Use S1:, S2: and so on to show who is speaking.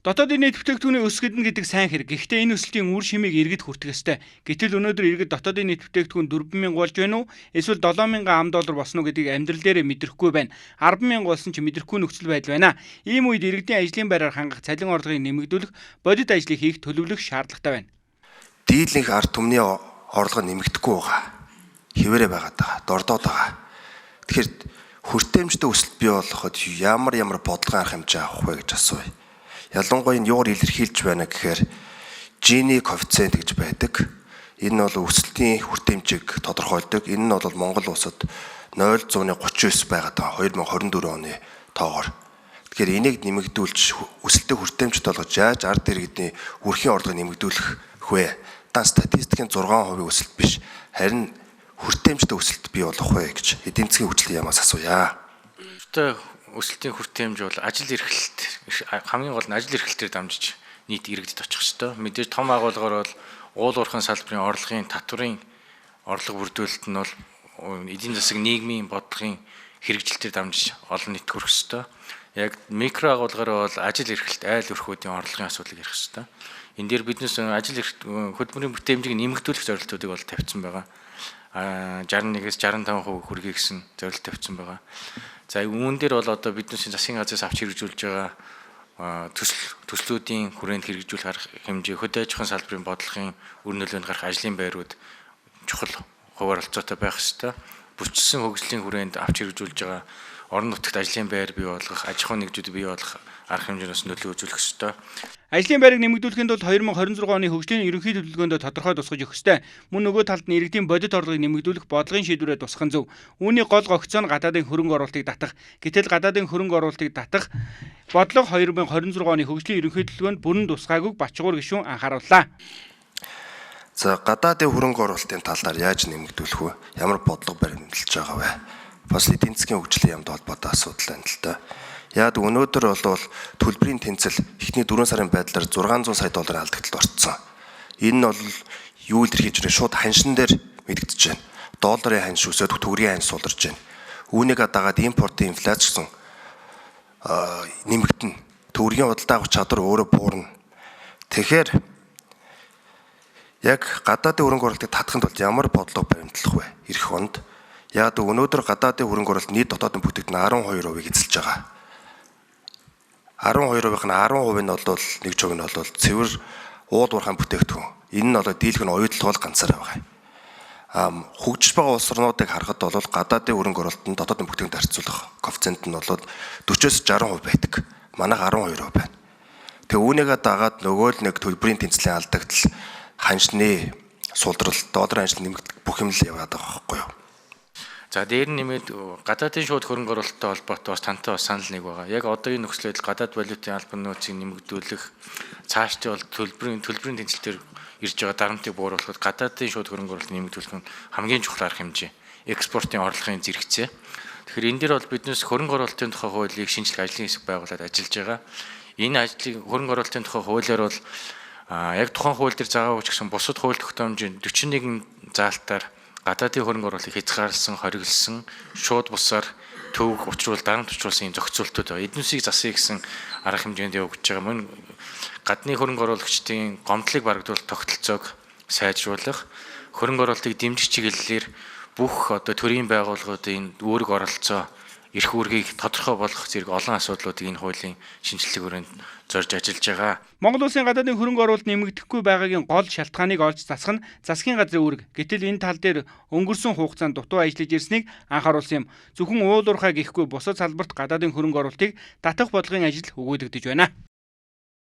S1: Дотоодын нийт бүтээгдэхүүний өсгөд нь гэдэг сайн хэрэг. Гэхдээ энэ өсөлтийн үр шимийг иргэд хүртэх ёстой. Гэтэл өнөөдөр иргэд дотоодын нийт бүтээгдэхүүн 4,000 болж байна уу? Эсвэл 7,000 $10 босно уу гэдгийг амьдрал дээр мэдрэхгүй байна. 10,000 болсон ч мэдрэхгүй нөхцөл байдал байна. Ийм үед иргэдийн ажлын байраар хангах цалин орлогыг нэмэгдүүлэх, бодит ажлыг хийх төлөвлөх шаардлагатай байна.
S2: Дийлэнх ард түмний орлого нэмэгдэхгүй байгаа. Хിവэрэ байгаад байгаа. Дордоод байгаа. Тэгэхээр хүртээмжтэй өсөлт бий болгоход ямар бодлогын арга хэмжээ авах вэ гэж асууя. Ялангуяа энэ юугаар илэрхийлж байна гэхээр Gini коэффициент гэж байдаг. Энэ нь бол өсөлтийн хүртээмжийг тодорхойлдог. Энэ нь бол Монгол улсад 0.39 байгаад байгаа 2024 оны тоогоор. Тэгэхээр энийг нэмэгдүүлж өсөлтөд хүртээмжтэй болгож яаж ард иргэдийн үрхийн орлогыг нэмэгдүүлэх вэ? Дан статистикийн 6% өсөлт биш. Харин хүртээмжтэй өсөлт бий болох вэ гэж эдийн засгийн хөгжлийн яамаас асууя.
S3: Өсөлтийн хүртээмж бол ажил эрхлэлт хамгийн гол нь ажил эрхлэлтээр дамжиж нийт иргэдэд очих ёстой. Мэдээж том агуулгаар бол уул уурхайн салбарын орлогын татварын орлого бүрдүүлэлт нь бол эдийн засаг нийгмийн бодлогын хэрэгжилтээр дамжиж олон нийт хүрэх ёстой. Яг микро агуулгаар бол ажил эрхлэлт айл өрхүүдийн орлогын асуудлыг ярих ёстой. Энэ дээр биднес ажил хөдөлмөрийн бүтээмжийг нэмэгдүүлэх зорилтуудыг бол тавьсан байгаа. 61-ээс 65% хүргэе гэсэн зорилт тавьсан байгаа. За үүн дээр бол одоо биднээсийн засгийн газраас авч хэрэгжүүлж байгаа төслүүдийн хүрээнд хэрэгжүүлэх арга хэмжээ, хөдөө аж ахуйн салбарын бодлогын үр нөлөөнд гарах ажлын байрууд чухал хуваар оролцоотой байх ёстой. Бүсчилсэн хөгжлийн хүрээнд авч хэрэгжүүлж байгаа орон нутагт ажлын байр бий болгох, аж ахуйн нэгжүүд бий болгох арга хэмжээс нөлөө үзүүлэх ёстой.
S1: Ажлын байрыг нэмэгдүүлэхэд бол 2026 оны хөгжлийн ерөнхий төлөвлөгөөнд тодорхой тусгаж өгөх ёстой. Мөн нөгөө талд нь иргэдийн бодит орлогыг нэмэгдүүлэх бодлогын шийдвэрээ тусгах нь зөв. Үүний гол гогцоо нь гадаадын хөрөнгө оруулалтыг татах. Гэтэл гадаадын хөрөнгө оруулалтыг татах бодлого 2026 оны хөгжлийн ерөнхий төлөвлөгөөнд бүрэн тусгаагүй Бачгуур гишүүн анхаарууллаа.
S2: За гадаадын хөрөнгө оруулалтын талаар яаж нэмэгдүүлэх вэ? Ямар бодлого баримталж байгаа вэ? Бас эдийн засгийн хөгжлийн яамд холбоотой асуудал байна л да. Яг өнөөдөр бол төлбөрийн тэнцэл эхний 4 сарын байдлаар $600 сая алдагдлалд орцсон. Энэ нь бол юу илэрхийлж байна? Шууд ханшин дээр мэдэгдэж байна. Долларын ханш өсөд төгрөгийн ханш суларж байна. Үүнийг дагаад импортын инфляц гэсэн нэмэгдэнэ. Төгрөгийн худалдаа авах чадвар өөрөө буурна. Тэгэхээр яг гадаадын хөрөнгө оруулалтыг татахын тулд ямар бодлого баримтлах вэ? Ирэх онд яг өнөөдөр гадаадын хөрөнгө оруулалт нийт дотоодын бүтээгдэхүүн 12% эзэлж байгаа. 12%-ийн 10% нь бол 1% нь бол цэвэр уул уурхайн бүтээгдэхүүн. Энэ нь бол дийлэх нь оюутлогоо ганцаар байгаа. Хөгжиж байгаа улс орнуудыг харахад бол гадаадын хөрөнгө оруулалтанд дотоодын бүтээгдэхүүнтэй харьцуулах коэффициент нь бол 40-с 60% байдаг. Манайх 12% байна. Тэгээ үүнийгээ дагаад нөгөө л нэг төлбөрийн тэнцлийн алдагдал, ханшны сулдрал, долларын ханш нэмэгдэх бүх юм л яваад байгаа байхгүй юу?
S3: За дээр нь нэмээд гадаадын шууд хөрөнгө оруулалттай холбоотой бас тантай бас санал нэг байгаа. Яг одоогийн нөхцөлөд гадаад валютын албан нөөцийг нэмэгдүүлэх, цаашдаа бол төлбөрийн тэнцэлтээр ирж байгаа дарамтыг бууруулахад гадаадын шууд хөрөнгө оруулалт нэмэгдүүлэх нь хамгийн чухал арга хэмжээ. Экспортын орлогын зэрэгцээ. Тэгэхээр энэ дээр бол биднээс хөрөнгө оруулалтын тухай хуулийг шинжлэх ажлын хэсэг байгуулад ажиллаж байгаа. Энэ ажлыг хөрөнгө оруулалтын тухай хуулиар бол яг тухайн хууль дээр заагаагүй ч гэсэн бусад хууль тогтоомжийн 41 заалтаар гадаадын хөрөнгө оруулалтыг хязгаарласан, хориглосон, шууд бусаар төвөг дарамт учруулсан юм зохицуултууд байна. Эднүсийг засъя гэсэн арга хэмжээнд явагдаж байгаа. Мөн гадны хөрөнгө оруулагчдын гомдлыг барагдуулах тогтолцоог сайжруулах, хөрөнгө оруулалтыг дэмжих чиглэлээр бүх одоо төрийн байгууллагуудын үүрэг оролцоо эрх үүргийг тодорхой болгох зэрэг олон асуудлуудыг энэ хуулийн шинжилгээ хүрээнд зорж ажиллаж байгаа.
S1: Монгол улсын гадаадын хөрөнгө оруулалт нэмэгдэхгүй байгаагийн гол шалтгааныг олж засах нь засгийн газрын үүрэг. Гэтэл энэ тал дээр өнгөрсөн хугацаанд дутуу ажиллаж ирснийг анхааруулсан юм. Зөвхөн уул уурхай гэхгүй бусад салбарт гадаадын хөрөнгө оруулалтыг татах бодлогын ажил өгүүлэгдэж байна.